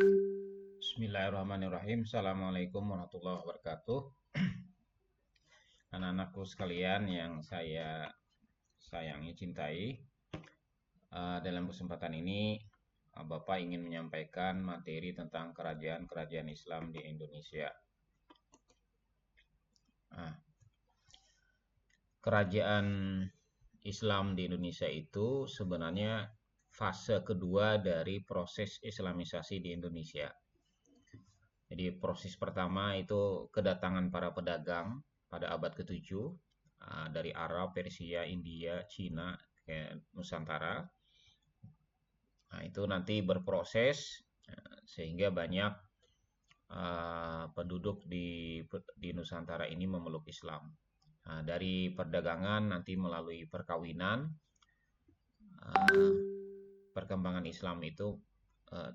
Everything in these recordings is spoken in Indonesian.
Bismillahirrahmanirrahim. Assalamualaikum warahmatullahi wabarakatuh. Anak-anakku sekalian yang saya sayangi, cintai. Dalam kesempatan ini, Bapak ingin menyampaikan materi tentang kerajaan-kerajaan Islam di Indonesia. Kerajaan Islam di Indonesia itu sebenarnya fase kedua dari proses Islamisasi di Indonesia. Jadi proses pertama itu kedatangan para pedagang pada abad ke-7 dari Arab, Persia, India, Cina, ke Nusantara. Nah, itu nanti berproses sehingga banyak penduduk di Nusantara ini memeluk Islam. Nah, dari perdagangan nanti melalui perkawinan, perkembangan Islam itu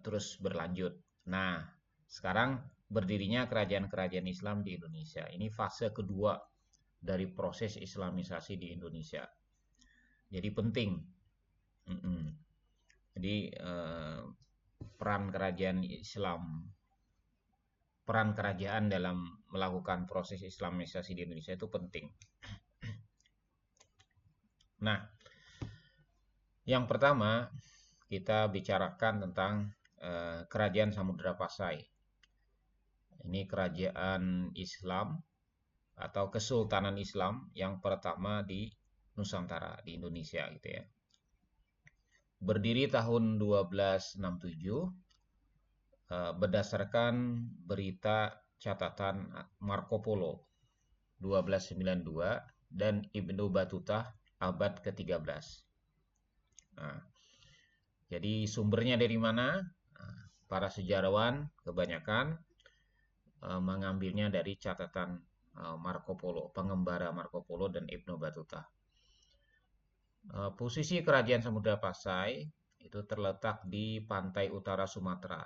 terus berlanjut. Nah, sekarang berdirinya kerajaan-kerajaan Islam di Indonesia. Ini fase kedua dari proses Islamisasi di Indonesia. Jadi penting. Jadi peran kerajaan Islam, peran kerajaan dalam melakukan proses Islamisasi di Indonesia itu penting. Nah, yang pertama kita bicarakan tentang kerajaan Samudra Pasai. Ini kerajaan Islam atau Kesultanan Islam yang pertama di Nusantara, di Indonesia gitu ya. Berdiri tahun 1267 berdasarkan berita catatan Marco Polo 1292 dan Ibnu Battuta abad ke-13. Nah, jadi sumbernya dari mana? Para sejarawan kebanyakan mengambilnya dari catatan Marco Polo, pengembara Marco Polo dan Ibnu Battuta. Posisi kerajaan Samudra Pasai itu terletak di pantai utara Sumatera,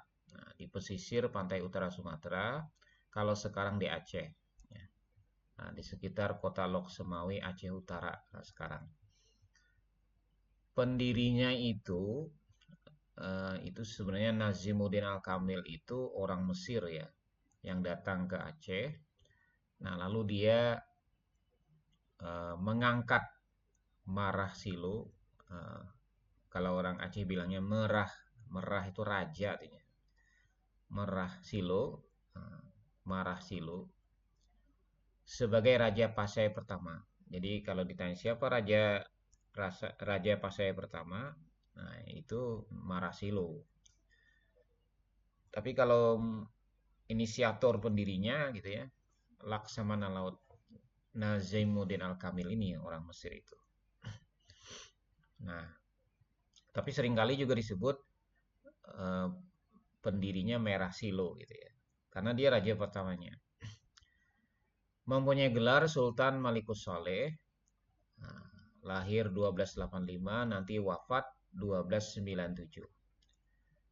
di pesisir pantai utara Sumatera, kalau sekarang di Aceh, nah, di sekitar kota Lok Semawi, Aceh Utara sekarang. Pendirinya itu sebenarnya Nazimuddin Al-Kamil itu orang Mesir ya, yang datang ke Aceh. Nah, lalu dia mengangkat Marah Silo. Kalau orang Aceh bilangnya merah, merah itu raja artinya. Marah Silo sebagai Raja Pasai pertama. Jadi kalau ditanya siapa Raja Pasai pertama, nah itu Marah Silo. Tapi kalau inisiator pendirinya gitu ya, Laksamana Laut Nazimuddin Al-Kamil ini orang Mesir itu. Nah, tapi seringkali juga disebut pendirinya Merah Silo gitu ya, karena dia raja pertamanya. Mempunyai gelar Sultan Malikus Saleh, lahir 1285, nanti wafat 1297.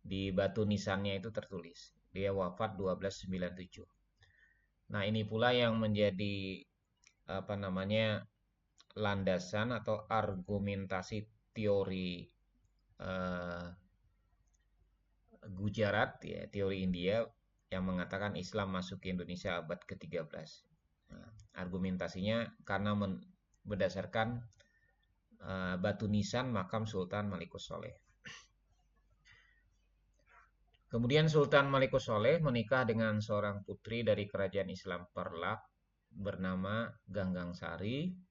Di batu nisannya itu tertulis, dia wafat 1297. Nah, ini pula yang menjadi landasan atau argumentasi teori Gujarat ya, teori India yang mengatakan Islam masuk ke Indonesia abad ke-13. Nah, argumentasinya karena berdasarkan batu nisan makam Sultan Malikus Saleh. Kemudian Sultan Malikus Saleh menikah dengan seorang putri dari kerajaan Islam Perlak bernama Ganggang Sari.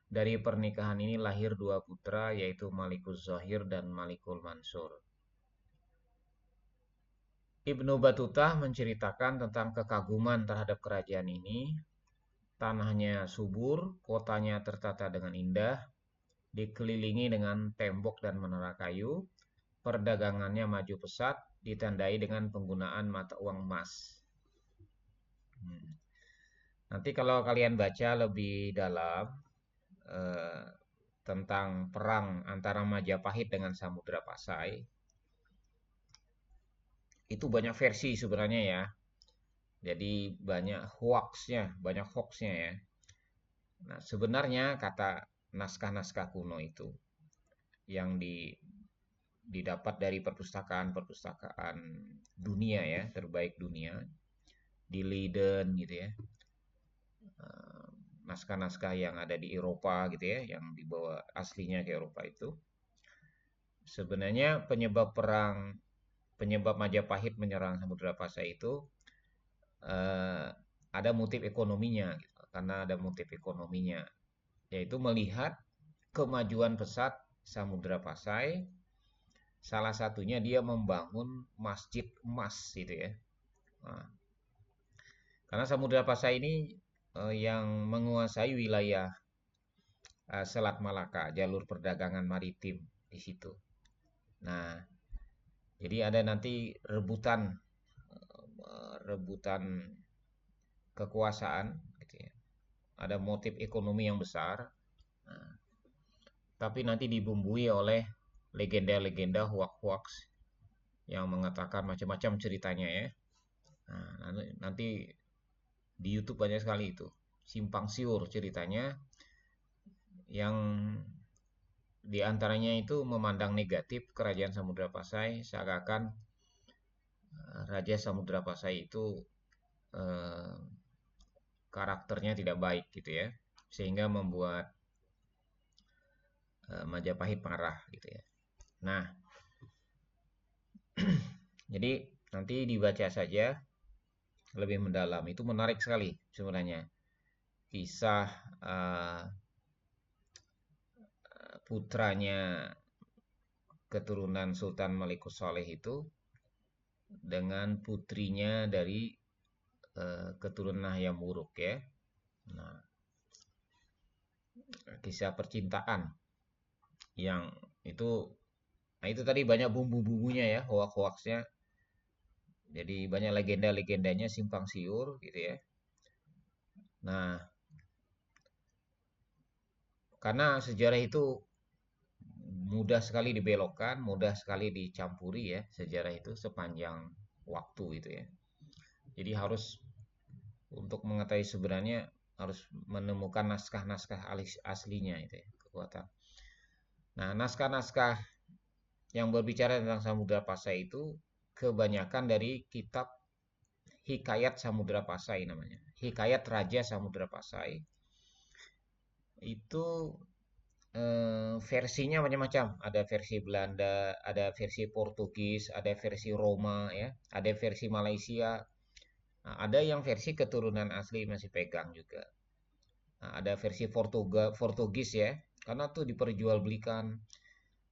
Dari pernikahan ini lahir dua putra, yaitu Malikus Zahir dan Malikul Mansur. Ibnu Battuta menceritakan tentang kekaguman terhadap kerajaan ini. Tanahnya subur, kotanya tertata dengan indah, dikelilingi dengan tembok dan menara kayu, perdagangannya maju pesat, ditandai dengan penggunaan mata uang emas. Nanti kalau kalian baca lebih dalam tentang perang antara Majapahit dengan Samudra Pasai, itu banyak versi sebenarnya ya. Jadi banyak hoaxnya ya. Nah, sebenarnya kata naskah-naskah kuno itu yang didapat dari perpustakaan-perpustakaan dunia ya, terbaik dunia, di Leiden gitu ya. Naskah-naskah yang ada di Eropa gitu ya, yang dibawa aslinya ke Eropa itu. Sebenarnya penyebab Majapahit menyerang Samudra Pasai itu eh, ada motif ekonominya gitu. Karena ada motif ekonominya, yaitu melihat kemajuan pesat Samudra Pasai. Salah satunya dia membangun masjid emas gitu ya. Nah, karena Samudra Pasai ini yang menguasai wilayah Selat Malaka, jalur perdagangan maritim di situ. Nah, jadi ada nanti rebutan kekuasaan gitu ya. Ada motif ekonomi yang besar. Nah, tapi nanti dibumbui oleh legenda-legenda hoax-hoax yang mengatakan macam-macam ceritanya ya. Nah, nanti di YouTube banyak sekali itu. Simpang siur ceritanya yang diantaranya itu memandang negatif kerajaan Samudra Pasai seakan-akan Raja Samudra Pasai itu eh, karakternya tidak baik gitu ya, sehingga membuat Majapahit marah gitu ya. Nah, jadi nanti dibaca saja lebih mendalam, itu menarik sekali sebenarnya kisah uh, putranya keturunan Sultan Malikus Saleh itu dengan putrinya dari keturunan Hayam Wuruk ya. Nah, kisah percintaan yang itu, nah itu tadi banyak bumbu-bumbunya ya, hoax-hoaxnya. Jadi banyak legenda-legendanya simpang siur gitu ya. Nah, karena sejarah itu mudah sekali dibelokkan, mudah sekali dicampuri ya sejarah itu sepanjang waktu itu ya. Jadi harus untuk mengetahui sebenarnya harus menemukan naskah-naskah aslinya itu ya, kekuatan. Nah, naskah-naskah yang berbicara tentang Samudra Pasai itu kebanyakan dari kitab Hikayat Samudra Pasai namanya. Hikayat Raja Samudra Pasai. Itu versinya macam-macam. Ada versi Belanda, ada versi Portugis, ada versi Roma ya, ada versi Malaysia. Nah, ada yang versi keturunan asli masih pegang juga. Nah, ada versi Portugis ya, karena tuh diperjualbelikan.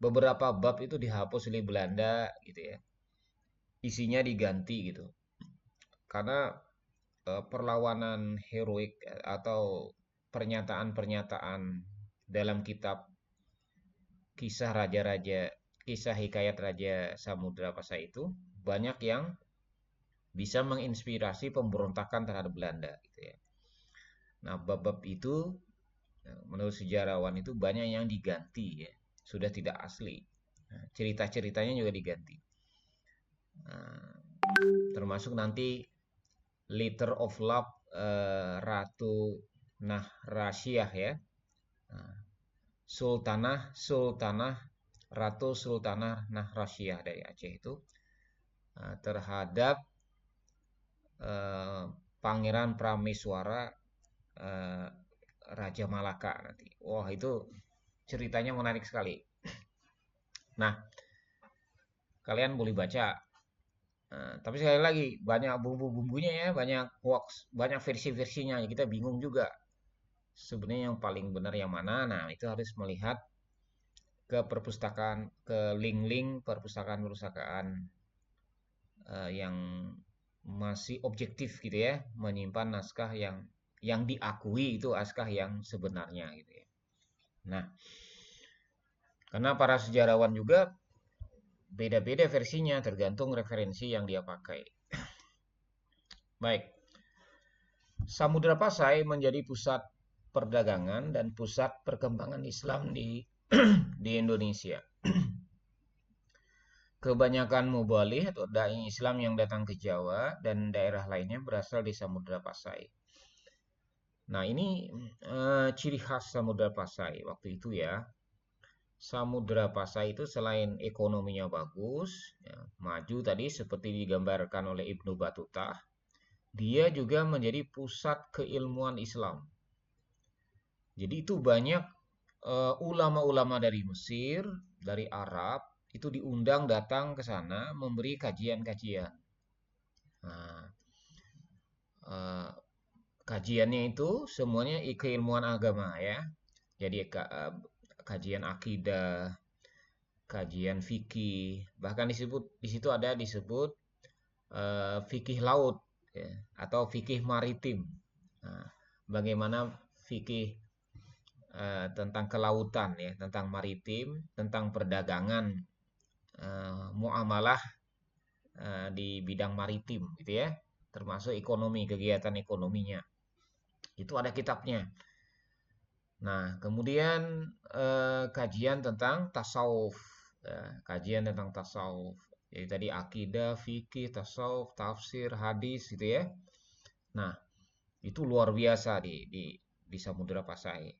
Beberapa bab itu dihapus oleh Belanda gitu ya. Isinya diganti gitu. Karena perlawanan heroik atau pernyataan-pernyataan dalam kitab kisah raja-raja, kisah hikayat Raja Samudra Pasai itu banyak yang bisa menginspirasi pemberontakan terhadap Belanda gitu ya. Nah, bab-bab itu menurut sejarawan itu banyak yang diganti ya, sudah tidak asli. Nah, cerita-ceritanya juga diganti. Nah, termasuk nanti Letter of Love Ratu Nahrasyah ya. Nah, Sultanah Ratu Sultanah Nahrasyah dari Aceh itu terhadap Pangeran Prameswara Raja Malaka nanti. Wah, itu ceritanya menarik sekali. Nah, kalian boleh baca. Tapi sekali lagi banyak bumbu-bumbunya ya, banyak hoax, banyak versi-versinya. Kita bingung juga. Sebenarnya yang paling benar yang mana? Nah, itu harus melihat ke perpustakaan, ke link-link perpustakaan-perpustakaan yang masih objektif gitu ya, menyimpan naskah yang diakui itu naskah yang sebenarnya gitu ya. Nah, karena para sejarawan juga beda-beda versinya tergantung referensi yang dia pakai. Baik. Samudra Pasai menjadi pusat perdagangan dan pusat perkembangan Islam di Indonesia. Kebanyakan mubalih atau dai Islam yang datang ke Jawa dan daerah lainnya berasal di Samudra Pasai. Nah, ini ciri khas Samudra Pasai waktu itu ya. Samudra Pasai itu selain ekonominya bagus, ya, maju tadi seperti digambarkan oleh Ibnu Battuta, dia juga menjadi pusat keilmuan Islam. Jadi itu banyak ulama-ulama dari Mesir, dari Arab, itu diundang datang ke sana memberi kajian-kajian. Nah, eh, kajiannya itu semuanya keilmuan agama ya. Jadi kajian akidah, kajian fikih, bahkan di situ ada disebut fikih laut ya, atau fikih maritim. Nah, bagaimana fikih tentang kelautan ya, tentang maritim, tentang perdagangan, muamalah di bidang maritim gitu ya, termasuk ekonomi, kegiatan ekonominya. Itu ada kitabnya. Nah, kemudian kajian tentang tasawuf, ya, kajian tentang tasawuf. Jadi tadi akidah, fikih, tasawuf, tafsir, hadis gitu ya. Nah, itu luar biasa di Samudra Pasai.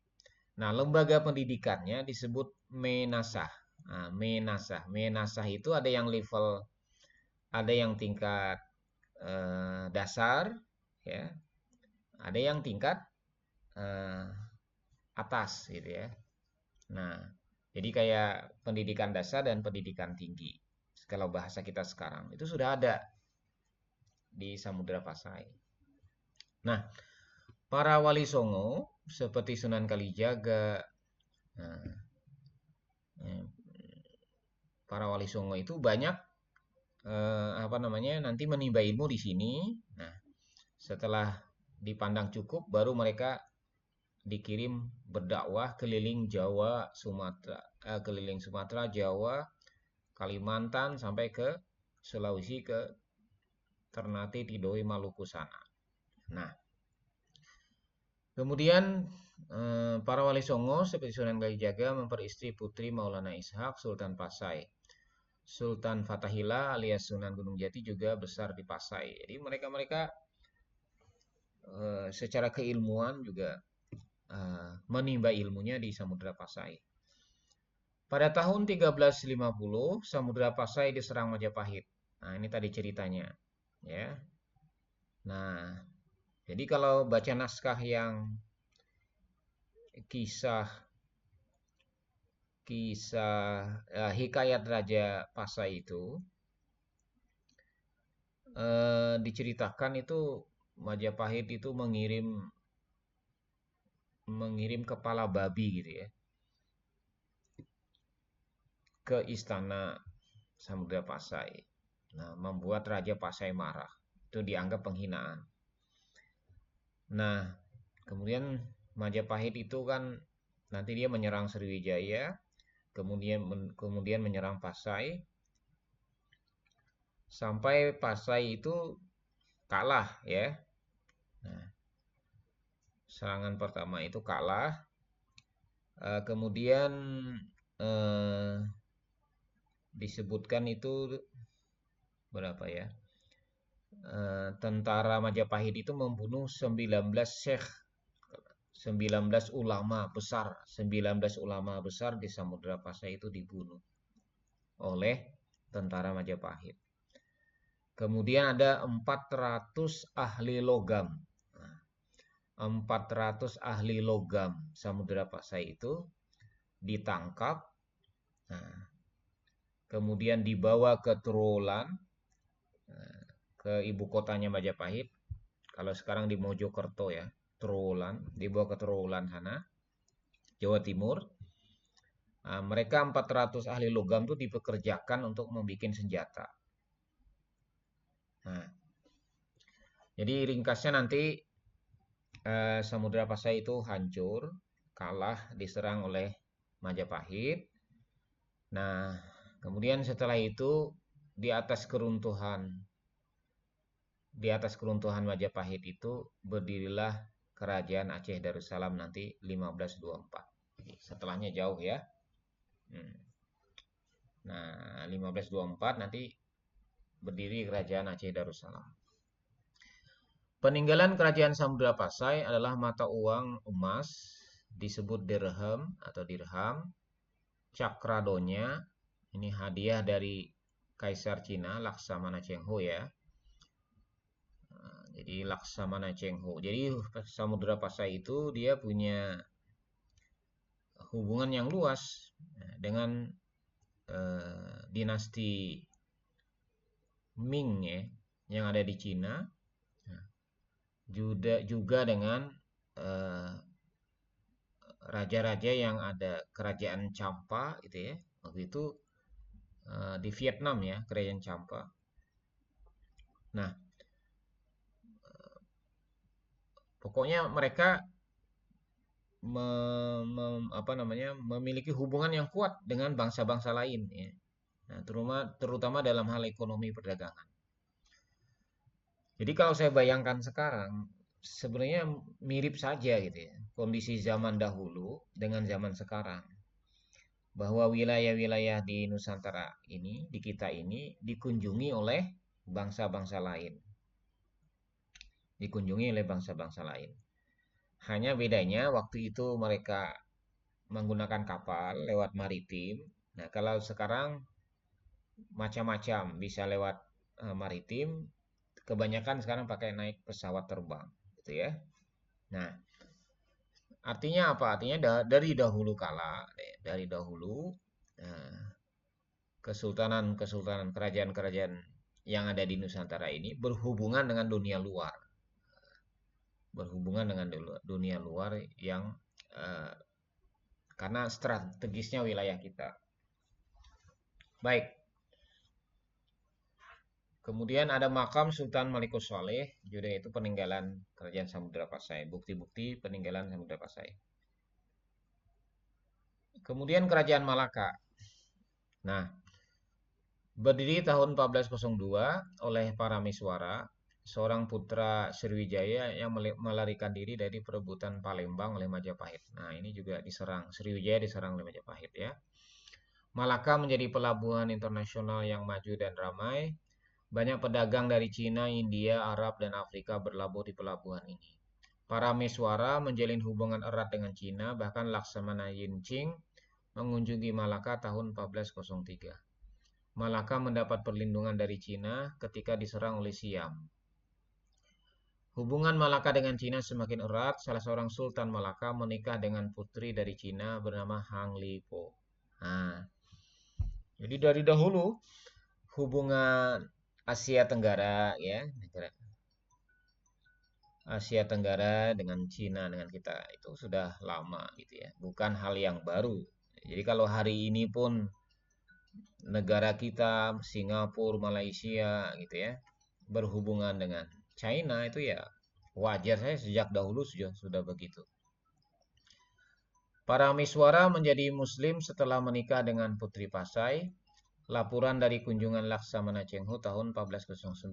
Nah, lembaga pendidikannya disebut Menasah. Nah, Menasah itu ada yang tingkat dasar, ya, ada yang tingkat eh, atas, gitu ya. Nah, jadi kayak pendidikan dasar dan pendidikan tinggi. Kalau bahasa kita sekarang itu sudah ada di Samudra Pasai. Nah, para wali songo seperti Sunan Kalijaga, nah, eh, para wali songo itu banyak apa namanya nanti menimba ilmu di sini. Nah, setelah dipandang cukup, baru mereka dikirim berdakwah keliling Jawa, Sumatera, keliling Sumatera, Jawa, Kalimantan sampai ke Sulawesi, ke Ternate, Tidoi, Maluku sana. Nah, kemudian para wali songo seperti Sunan Kalijaga memperistri putri Maulana Ishak, Sultan Pasai. Sultan Fatahillah alias Sunan Gunung Jati juga besar di Pasai. Jadi mereka-mereka secara keilmuan juga menimba ilmunya di Samudra Pasai. Pada tahun 1350, Samudra Pasai diserang Majapahit. Nah, ini tadi ceritanya, ya. Nah, jadi kalau baca naskah yang kisah hikayat Raja Pasai itu diceritakan itu Majapahit itu mengirim kepala babi gitu ya ke istana Samudra Pasai. Nah, membuat Raja Pasai marah. Itu dianggap penghinaan. Nah, kemudian Majapahit itu kan nanti dia menyerang Sriwijaya, kemudian menyerang Pasai, sampai Pasai itu kalah ya. Nah, serangan pertama itu kalah, kemudian eh, disebutkan itu berapa ya? Tentara Majapahit itu membunuh 19 syekh, 19 ulama besar, 19 ulama besar di Samudra Pasai itu dibunuh oleh tentara Majapahit. Kemudian ada 400 ahli logam. 400 ahli logam Samudra Pasai itu ditangkap, nah, kemudian dibawa ke Trolan, ke ibu kotanya Majapahit. Kalau sekarang di Mojokerto ya, Trolan, dibawa ke Trolan sana, Jawa Timur. Nah, mereka 400 ahli logam itu dipekerjakan untuk membuat senjata. Nah, jadi ringkasnya nanti Samudra Pasai itu hancur, kalah, diserang oleh Majapahit. Nah, kemudian setelah itu di atas keruntuhan Majapahit itu berdirilah Kerajaan Aceh Darussalam nanti 1524. Setelahnya jauh ya. Nah, 1524 nanti berdiri Kerajaan Aceh Darussalam. Peninggalan Kerajaan Samudra Pasai adalah mata uang emas disebut dirham atau dirham. Cakradonya, ini hadiah dari Kaisar Cina Laksamana Cheng Ho ya. Jadi Laksamana Cheng Ho. Jadi Samudra Pasai itu dia punya hubungan yang luas dengan dinasti Ming ya, yang ada di Cina, juga dengan raja-raja yang ada kerajaan Champa gitu ya. Waktu itu di Vietnam ya, kerajaan Champa. Nah, pokoknya mereka memiliki hubungan yang kuat dengan bangsa-bangsa lain ya. Nah, terutama dalam hal ekonomi perdagangan. Jadi kalau saya bayangkan sekarang, sebenarnya mirip saja gitu ya, kondisi zaman dahulu dengan zaman sekarang. Bahwa wilayah-wilayah di Nusantara ini, di kita ini, dikunjungi oleh bangsa-bangsa lain. Dikunjungi oleh bangsa-bangsa lain. Hanya bedanya waktu itu mereka menggunakan kapal lewat maritim. Nah, kalau sekarang macam-macam bisa lewat maritim, kebanyakan sekarang pakai naik pesawat terbang, gitu ya. Nah, artinya apa? Artinya dari dahulu kala, dari dahulu kesultanan-kesultanan, kerajaan-kerajaan yang ada di Nusantara ini berhubungan dengan dunia luar, dunia luar yang karena strategisnya wilayah kita. Baik. Kemudian ada makam Sultan Malikus Saleh, juga itu peninggalan Kerajaan Samudra Pasai, bukti-bukti peninggalan Samudra Pasai. Kemudian Kerajaan Malaka. Nah, berdiri tahun 1402 oleh Parameswara, seorang putra Sriwijaya yang melarikan diri dari perebutan Palembang oleh Majapahit. Nah, ini juga diserang, Sriwijaya diserang oleh Majapahit ya. Malaka menjadi pelabuhan internasional yang maju dan ramai. Banyak pedagang dari Cina, India, Arab, dan Afrika berlabuh di pelabuhan ini. Parameswara menjalin hubungan erat dengan Cina, bahkan Laksamana Yinching mengunjungi Malaka tahun 1403. Malaka mendapat perlindungan dari Cina ketika diserang oleh Siam. Hubungan Malaka dengan Cina semakin erat. Salah seorang Sultan Malaka menikah dengan putri dari Cina bernama Hang Lipo. Nah, jadi dari dahulu hubungan Asia Tenggara ya, Asia Tenggara dengan Cina dengan kita itu sudah lama gitu ya, bukan hal yang baru. Jadi kalau hari ini pun negara kita Singapura, Malaysia gitu ya berhubungan dengan China itu ya wajar, saya sejak dahulu sudah begitu. Parameswara menjadi Muslim setelah menikah dengan Putri Pasai. Laporan dari kunjungan Laksamana Cheng Ho tahun 1409.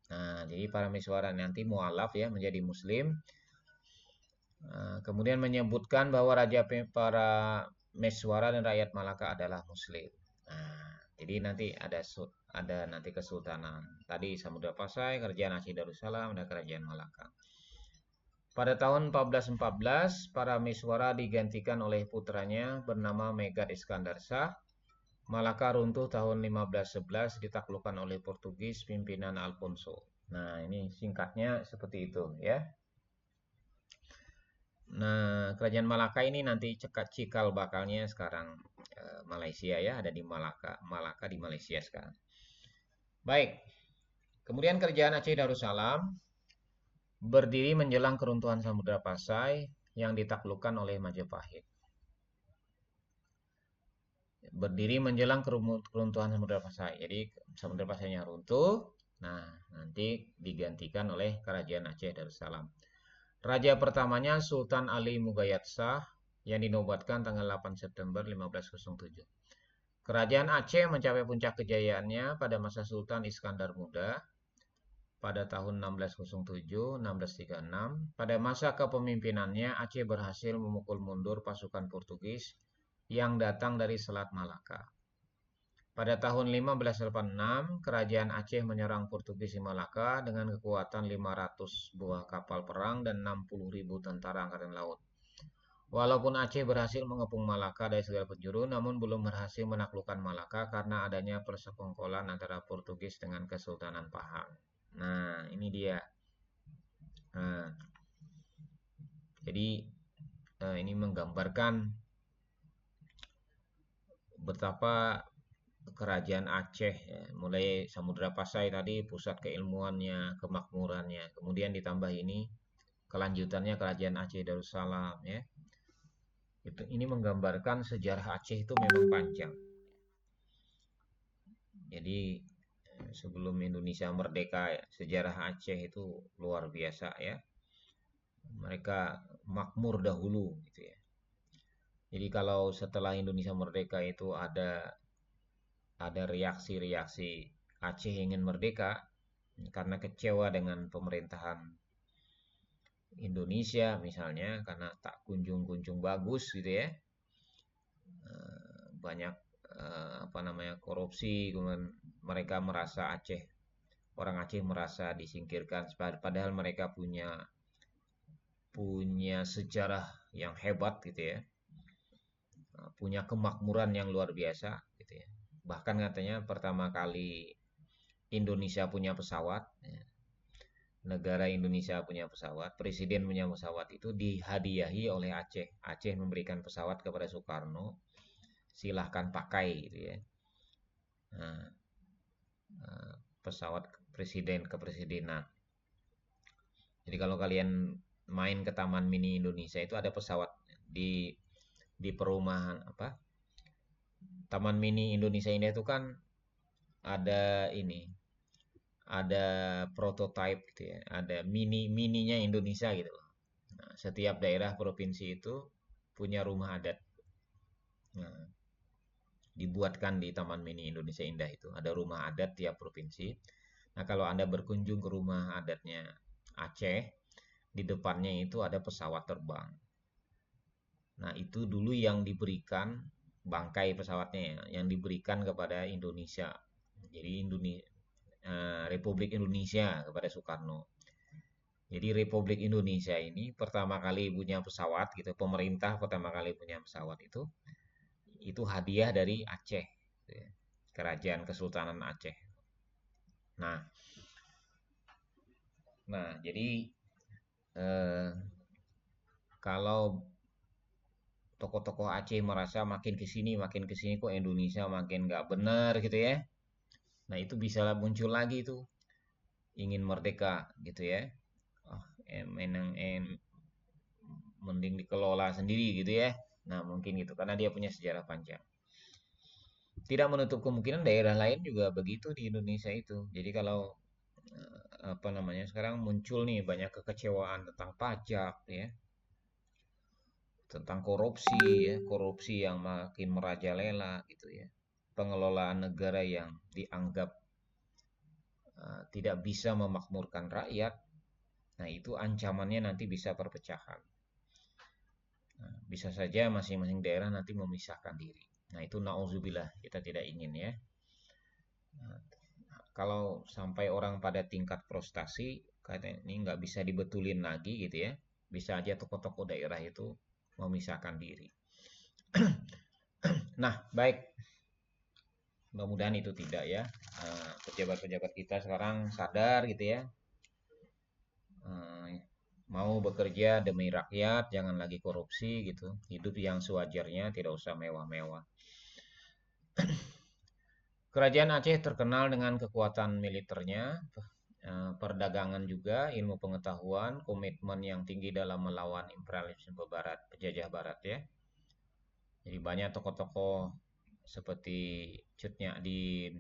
Nah, jadi Parameswara nanti mualaf ya menjadi Muslim. Kemudian menyebutkan bahwa para Meswara dan rakyat Malaka adalah Muslim. Nah, jadi nanti ada nanti kesultanan. Tadi Samudra Pasai, Kerajaan Aceh Darussalam, dan Kerajaan Malaka. Pada tahun 1414, para Meswara digantikan oleh putranya bernama Megad Iskandar Shah. Malaka runtuh tahun 1511 ditaklukkan oleh Portugis pimpinan Alfonso. Nah, ini singkatnya seperti itu ya. Nah, Kerajaan Malaka ini nanti cikal bakalnya sekarang Malaysia ya, ada di Malaka. Malaka di Malaysia sekarang. Baik. Kemudian Kerajaan Aceh Darussalam berdiri menjelang keruntuhan Samudra Pasai yang ditaklukkan oleh Majapahit. Berdiri menjelang keruntuhan Samudra Pasai. Jadi Samudra Pasainya runtuh. Nah, nanti digantikan oleh Kerajaan Aceh Darussalam. Raja pertamanya Sultan Ali Mugayat Shah yang dinobatkan tanggal 8 September 1507. Kerajaan Aceh mencapai puncak kejayaannya pada masa Sultan Iskandar Muda pada tahun 1607-1636. Pada masa kepemimpinannya Aceh berhasil memukul mundur pasukan Portugis yang datang dari Selat Malaka. Pada tahun 1586, Kerajaan Aceh menyerang Portugis di Malaka dengan kekuatan 500 buah kapal perang dan 60.000 tentara angkatan laut. Walaupun Aceh berhasil mengepung Malaka dari segala penjuru, namun belum berhasil menaklukkan Malaka karena adanya persekongkolan antara Portugis dengan Kesultanan Pahang. Nah, ini dia. Nah, jadi ini menggambarkan betapa kerajaan Aceh, ya, mulai Samudra Pasai tadi pusat keilmuannya, kemakmurannya, kemudian ditambah ini kelanjutannya kerajaan Aceh Darussalam, ya. Ini menggambarkan sejarah Aceh itu memang panjang. Jadi sebelum Indonesia merdeka, ya, sejarah Aceh itu luar biasa, ya. Mereka makmur dahulu gitu ya. Jadi kalau setelah Indonesia merdeka itu ada reaksi-reaksi Aceh ingin merdeka karena kecewa dengan pemerintahan Indonesia misalnya karena tak kunjung-kunjung bagus gitu ya. Banyak apa namanya korupsi, kemudian mereka merasa orang Aceh merasa disingkirkan padahal mereka punya punya sejarah yang hebat gitu ya. Punya kemakmuran yang luar biasa gitu ya. Bahkan katanya pertama kali Indonesia punya pesawat, ya, negara Indonesia punya pesawat, presiden punya pesawat itu dihadiahi oleh Aceh. Aceh memberikan pesawat kepada Soekarno, silahkan pakai gitu ya. Nah, pesawat presiden kepresidenan. Jadi kalau kalian main ke Taman Mini Indonesia itu ada pesawat di perumahan apa? Taman Mini Indonesia Indah itu kan ada ini, ada prototype gitu ya, ada mininya Indonesia gitu loh. Nah, setiap daerah provinsi itu punya rumah adat. Nah, dibuatkan di Taman Mini Indonesia Indah itu ada rumah adat tiap provinsi. Nah, kalau Anda berkunjung ke rumah adatnya Aceh, di depannya itu ada pesawat terbang. Nah, itu dulu yang diberikan bangkai pesawatnya ya, yang diberikan kepada Indonesia. Jadi Republik Indonesia kepada Soekarno. Jadi Republik Indonesia ini pertama kali punya pesawat gitu, pemerintah pertama kali punya pesawat itu hadiah dari Aceh, gitu ya. Kerajaan Kesultanan Aceh. Nah, jadi eh, kalau tokoh-tokoh Aceh merasa makin ke sini kok Indonesia makin nggak benar gitu ya. Nah, itu bisa muncul lagi tuh ingin merdeka gitu ya. Oh, menang mending dikelola sendiri gitu ya. Nah, mungkin gitu karena dia punya sejarah panjang. Tidak menutup kemungkinan daerah lain juga begitu di Indonesia itu. Jadi kalau apa namanya sekarang muncul nih banyak kekecewaan tentang pajak ya, tentang korupsi ya, korupsi yang makin merajalela gitu ya. Pengelolaan negara yang dianggap tidak bisa memakmurkan rakyat. Nah, itu ancamannya nanti bisa perpecahan. Nah, bisa saja masing-masing daerah nanti memisahkan diri. Nah, itu nauzubillah, kita tidak ingin ya. Nah, kalau sampai orang pada tingkat frustasi, katanya ini nggak bisa dibetulin lagi gitu ya. Bisa aja tokoh-tokoh daerah itu memisahkan diri. Nah, baik. Mudah-mudahan itu tidak ya. Pejabat-pejabat kita sekarang sadar gitu ya. Eh, Mau bekerja demi rakyat, jangan lagi korupsi gitu. Hidup yang sewajarnya, tidak usah mewah-mewah. Kerajaan Aceh terkenal dengan kekuatan militernya, perdagangan juga, ilmu pengetahuan, komitmen yang tinggi dalam melawan imperialisme barat, penjajah barat ya. Jadi banyak tokoh-tokoh seperti Cut Nyadin,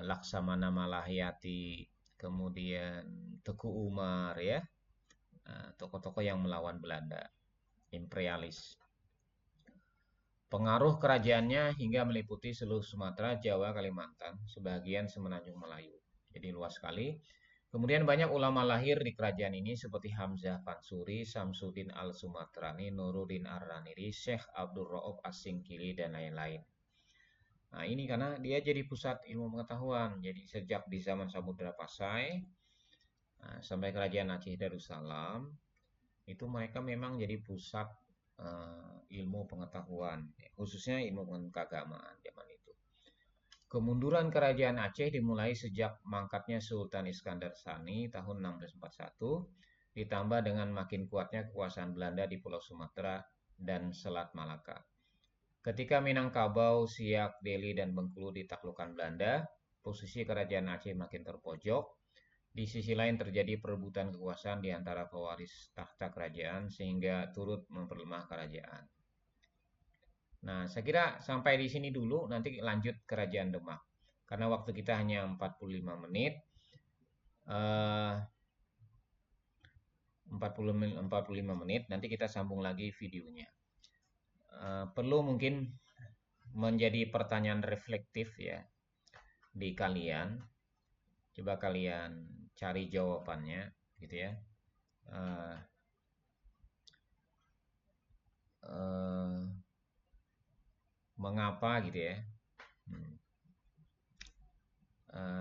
Laksamana Malahyati, kemudian Teguh Umar ya, tokoh-tokoh yang melawan Belanda, imperialis. Pengaruh kerajaannya hingga meliputi seluruh Sumatera, Jawa, Kalimantan, sebagian semenanjung Melayu. Jadi luas sekali. Kemudian banyak ulama lahir di kerajaan ini seperti Hamzah Pansuri, Samsudin Al-Sumatrani, Nuruddin Ar-Raniri, Syekh Abdul Rauf As-Singkili, dan lain-lain. Nah, ini karena dia jadi pusat ilmu pengetahuan. Jadi sejak di zaman Samudra Pasai sampai kerajaan Aceh Darussalam, itu mereka memang jadi pusat ilmu pengetahuan, khususnya ilmu keagamaan zaman itu. Kemunduran kerajaan Aceh dimulai sejak mangkatnya Sultan Iskandar Sani tahun 1641, ditambah dengan makin kuatnya kekuasaan Belanda di Pulau Sumatera dan Selat Malaka. Ketika Minangkabau, Siak, Deli, dan Bengkulu ditaklukkan Belanda, posisi kerajaan Aceh makin terpojok. Di sisi lain terjadi perebutan kekuasaan di antara pewaris tahta kerajaan sehingga turut memperlemah kerajaan. Nah, saya kira sampai di sini dulu, nanti lanjut kerajaan Demak. Karena waktu kita hanya 45 menit. 45 menit, nanti kita sambung lagi videonya. Perlu mungkin menjadi pertanyaan reflektif ya di kalian. Coba kalian cari jawabannya gitu ya. Mengapa gitu ya?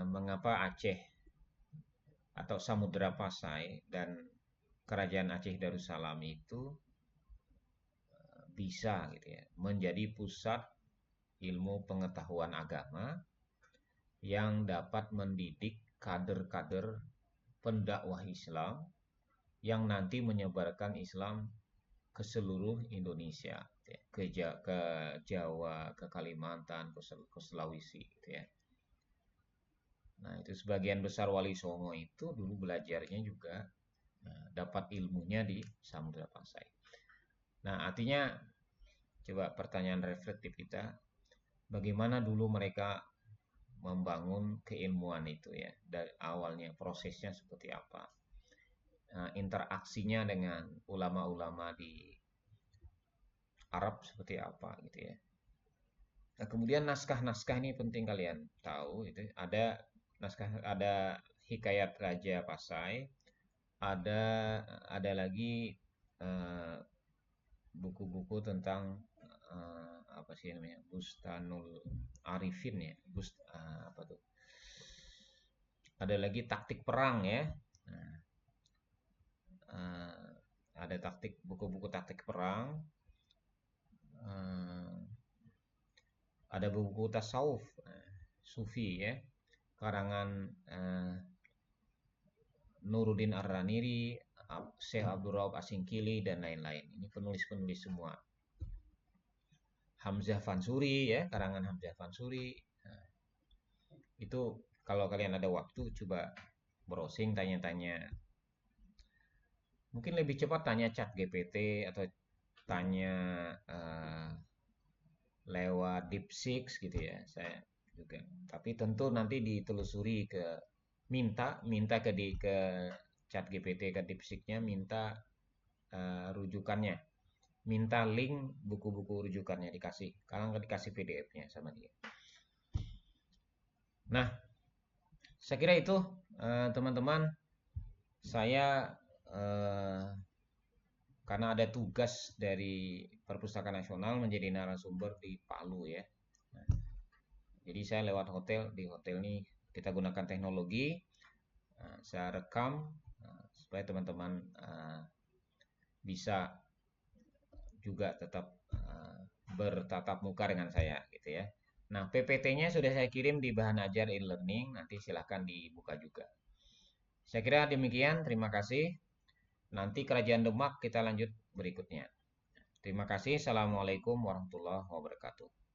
Mengapa Aceh atau Samudra Pasai dan Kerajaan Aceh Darussalam itu bisa gitu ya menjadi pusat ilmu pengetahuan agama yang dapat mendidik kader-kader pendakwah Islam yang nanti menyebarkan Islam ke seluruh Indonesia, ya, ke Jawa, ke Kalimantan, ke Sulawesi, gitu ya. Nah, itu sebagian besar Wali Songo itu dulu belajarnya juga dapat ilmunya di Samudra Pasai. Nah, artinya coba pertanyaan reflektif kita, bagaimana dulu mereka membangun keilmuan itu ya, dari awalnya prosesnya seperti apa, interaksinya dengan ulama-ulama di Arab seperti apa gitu ya. Nah, kemudian naskah-naskah ini penting kalian tahu itu ada naskah, ada Hikayat Raja Pasai, ada lagi buku-buku tentang apa sih namanya, Bustanul Arifin ya, apa tuh, ada lagi taktik perang ya. Nah, ada buku-buku taktik perang, ada buku tasawuf, sufi ya, karangan Nuruddin Ar-Raniri, Syekh Abdul Raub Asingkili, dan lain-lain. Ini penulis-penulis semua. Hamzah Fansuri ya, karangan Hamzah Fansuri. Nah, itu kalau kalian ada waktu coba browsing, tanya-tanya. Mungkin lebih cepat tanya Chat GPT atau tanya lewat DeepSeek gitu ya. Saya juga. Tapi tentu nanti ditelusuri minta ke Chat GPT, ke DeepSeek-nya, minta rujukannya, minta link buku-buku rujukannya, dikasih, kalau nggak dikasih PDF-nya sama dia. Nah, saya kira itu teman-teman, saya karena ada tugas dari Perpustakaan Nasional menjadi narasumber di Palu ya. Nah, jadi saya lewat di hotel ini kita gunakan teknologi, saya rekam supaya teman-teman bisa juga tetap bertatap muka dengan saya gitu ya. Nah, PPT-nya sudah saya kirim di bahan ajar e-learning, nanti silahkan dibuka juga. Saya kira demikian, terima kasih. Nanti Kerajaan Demak kita lanjut berikutnya. Terima kasih. Assalamualaikum warahmatullahi wabarakatuh.